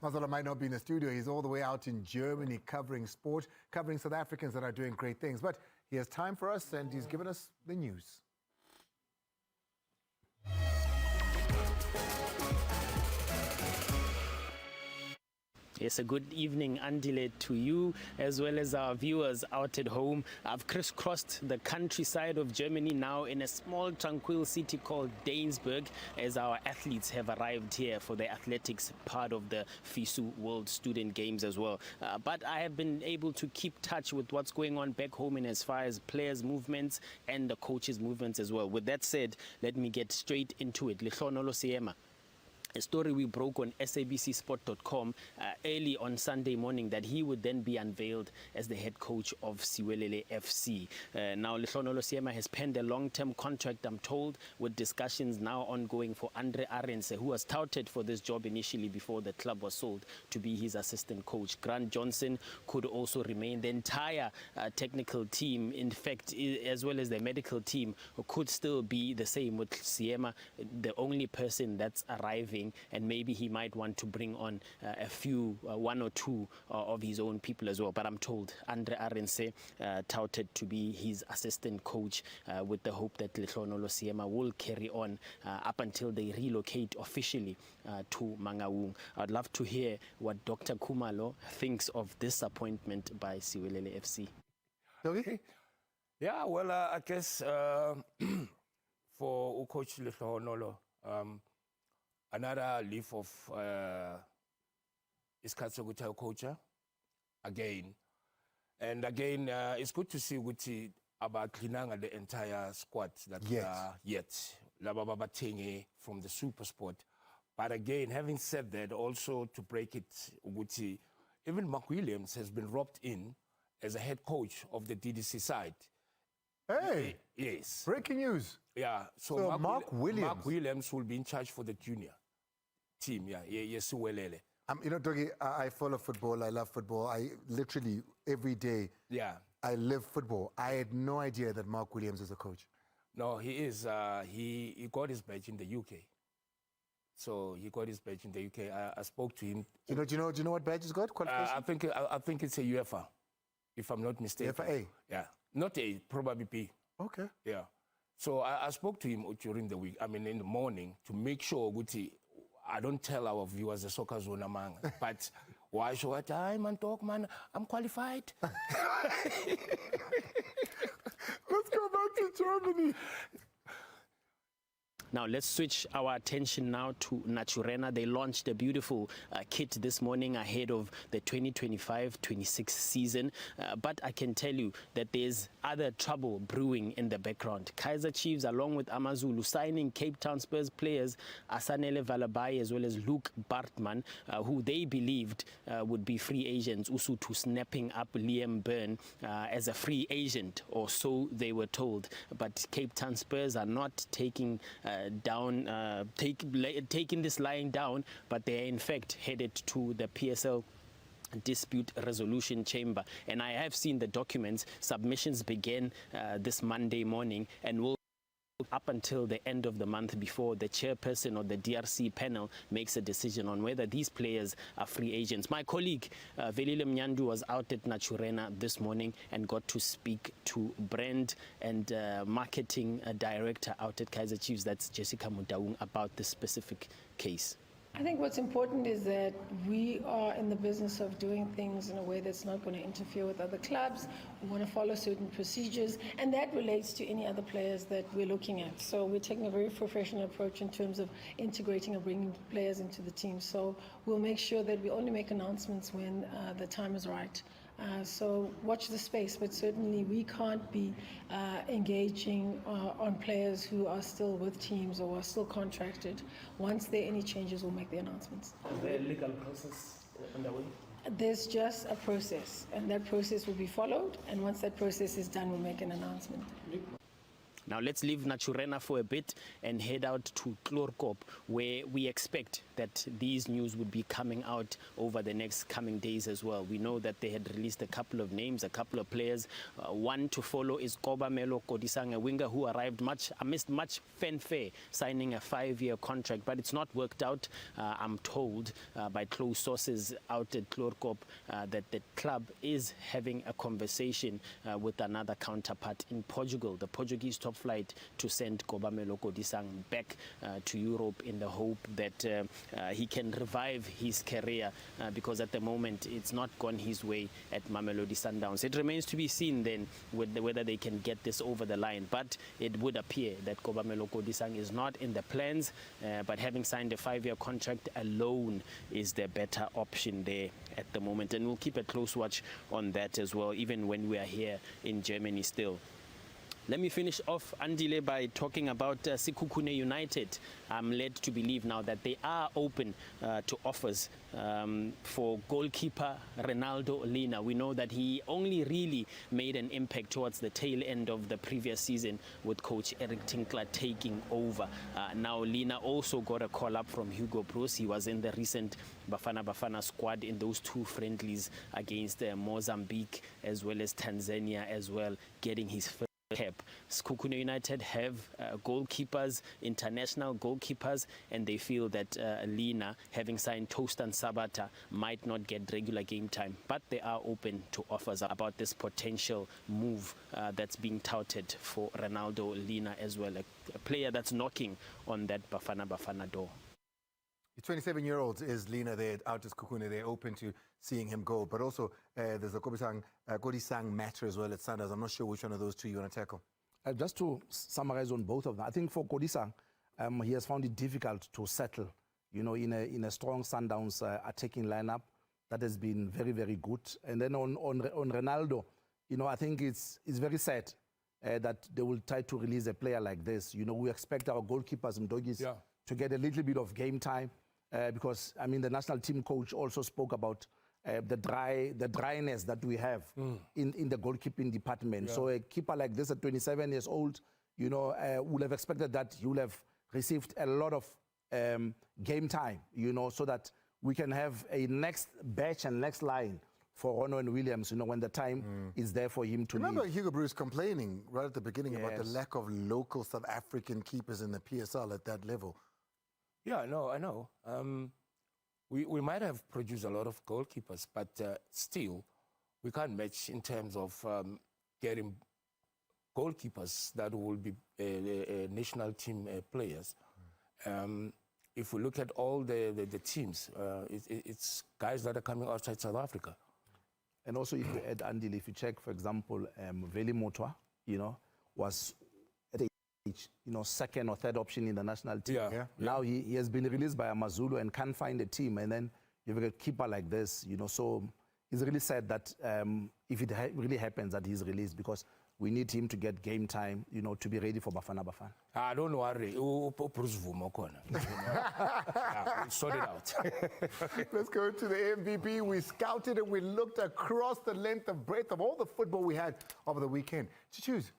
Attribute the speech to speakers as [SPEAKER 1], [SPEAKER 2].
[SPEAKER 1] MAZOLA might not be in the studio. He's all the way out in Germany covering sport, covering South Africans that are doing great things. But he has time for us, and he's given us the news.
[SPEAKER 2] Yes, a good evening, Andile, to you as well as our viewers out at home. I've crisscrossed the countryside of Germany now in a small, tranquil city called Dainsburg as our athletes have arrived here for the athletics part of the FISU World Student Games as well. But I have been able to keep touch with what's going on back home in as far as players' movements and the coaches' movements as well. With that said, let me get straight into it. Kaizer Siema. A story we broke on sabcsport.com early on Sunday morning that he would then be unveiled as the head coach of Siwelele FC. Now, Lekgonolo Siema has penned a long-term contract, I'm told, with discussions now ongoing for Andre Arendse, who was touted for this job initially before the club was sold, to be his assistant coach. Grant Johnson could also remain. The entire technical team, in fact, as well as the medical team, could still be the same, with Siema the only person that's arriving, and maybe he might want to bring on a few, one or two of his own people as well. But I'm told Andre Arendse touted to be his assistant coach with the hope that Lekgonolo Siema will carry on up until they relocate officially to Mangaung. I'd love to hear what Dr. Khumalo thinks of this appointment by Siwelele FC.
[SPEAKER 3] Okay. Yeah, well, I guess for Coach Lekgonolo, another leaf of Idiskitv coach again. And again, it's good to see about cleaning the entire squad that Lababatingi from the Super Sport. But again, having said that, also to break it, even Mark Williams has been roped in as a head coach of the DDC side.
[SPEAKER 1] Hey!
[SPEAKER 3] Yes.
[SPEAKER 1] Breaking news.
[SPEAKER 3] Yeah.
[SPEAKER 1] So Mark
[SPEAKER 3] Williams will be in charge for the junior team. Yes, Siwelele.
[SPEAKER 1] You know, Doggy, I follow football. I love football. I literally every day.
[SPEAKER 3] Yeah.
[SPEAKER 1] I live football. I had no idea that Mark Williams is a coach.
[SPEAKER 3] No, he is. He got his badge in the UK. So he got his badge in the UK. I spoke to him.
[SPEAKER 1] Do you know what badge he's got?
[SPEAKER 3] I think it's a UEFA, if I'm not mistaken.
[SPEAKER 1] UEFA A.
[SPEAKER 3] Yeah. Not A, probably B.
[SPEAKER 1] Okay.
[SPEAKER 3] Yeah. So I spoke to him during the week, in the morning, to make sure I don't tell our viewers the soccer zone among, but why show what time and talk, man? I'm qualified.
[SPEAKER 1] Let's go back to Germany.
[SPEAKER 2] Now, let's switch our attention now to Naturena. They launched a beautiful kit this morning ahead of the 2025-26 season. But I can tell you that there's other trouble brewing in the background. Kaizer Chiefs, along with AmaZulu, signing Cape Town Spurs players Asanele Valabai as well as Luke Bartman, who they believed would be free agents. Usutu snapping up Liam Byrne as a free agent, or so they were told. But Cape Town Spurs are not taking taking this lying down, but they are in fact headed to the PSL dispute resolution chamber. And I have seen the documents. Submissions began this Monday morning and will up until the end of the month before the chairperson of the DRC panel makes a decision on whether these players are free agents. My colleague Velile Mnyandu was out at Naturena this morning and got to speak to brand and marketing director out at Kaizer Chiefs, that's Jessica Mutaung, about this specific case.
[SPEAKER 4] I think what's important is that we are in the business of doing things in a way that's not going to interfere with other clubs. We want to follow certain procedures, and that relates to any other players that we're looking at. So we're taking a very professional approach in terms of integrating and bringing players into the team. So we'll make sure that we only make announcements when the time is right. So watch the space, but certainly we can't be engaging on players who are still with teams or are still contracted. Once there are any changes, we'll make the announcements.
[SPEAKER 2] Is there a legal process underway?
[SPEAKER 4] There's just a process, and that process will be followed, and once that process is done, we'll make an announcement.
[SPEAKER 2] Now let's leave Naturena for a bit and head out to Kloorkop, where we expect that these news would be coming out over the next coming days as well. We know that they had released a couple of names, a couple of players. One to follow is KHUMALO SOCCERZONE, a winger who arrived amidst much fanfare, signing a 5-year contract, but it's not worked out. I'm told by close sources out at Kloorkop that the club is having a conversation with another counterpart in Portugal, the Portuguese top flight, to send KHUMALO SOCCERZONE back to Europe in the hope that he can revive his career because at the moment it's not gone his way at Mamelodi Sundowns. It remains to be seen then whether they can get this over the line, but it would appear that KHUMALO SOCCERZONE is not in the plans, but having signed a 5-year contract alone is the better option there at the moment, and we'll keep a close watch on that as well, even when we are here in Germany still. Let me finish off, Andile, by talking about Sekhukhune United. I'm led to believe now that they are open to offers for goalkeeper Ronaldo Lina. We know that he only really made an impact towards the tail end of the previous season with coach Eric Tinkler taking over. Now Lina also got a call up from Hugo Broos. He was in the recent Bafana squad in those 2 friendlies against Mozambique as well as Tanzania as well, getting his first cap. Sekhukhune United have goalkeepers, international goalkeepers, and they feel that Lina, having signed Tostan Sabata, might not get regular game time, but they are open to offers about this potential move that's being touted for Ronaldo Lina as well, a player that's knocking on that Bafana door.
[SPEAKER 1] The 27-year-old is Lina there out as Sekhukhune. They're open to seeing him go. But also, there's a Godisang matter as well at Sundowns. I'm not sure which one of those two you want to tackle.
[SPEAKER 5] Just to summarize on both of them, I think for Godisang, he has found it difficult to settle, in a strong Sundowns attacking lineup that has been very, very good. And then on Ronaldo, I think it's very sad that they will try to release a player like this. We expect our goalkeepers and doggies to get a little bit of game time. Because the national team coach also spoke about the dryness that we have in the goalkeeping department. So a keeper like this at 27 years old, would have expected that he would have received a lot of game time, so that we can have a next batch and next line for Rono and Williams, when the time is there for him to
[SPEAKER 1] Remember
[SPEAKER 5] leave.
[SPEAKER 1] Hugo Broos complaining right at the beginning about the lack of local South African keepers in the PSL at that level.
[SPEAKER 3] Yeah, I know. We might have produced a lot of goalkeepers, but still, we can't match in terms of getting goalkeepers that will be national team players. If we look at all the teams, it's guys that are coming outside South Africa.
[SPEAKER 5] And also, if you add Andile, if you check, for example, Veli Motwa, was at age, second or third option in the national team. Now he has been released by MAZOLA and can't find a team. And then you have a keeper like this, so it's really sad that if it really happens that he's released, because we need him to get game time, to be ready for Bafana.
[SPEAKER 3] Don't worry. We'll sort it out.
[SPEAKER 1] Let's go to the MVP. We scouted and we looked across the length and breadth of all the football we had over the weekend to choose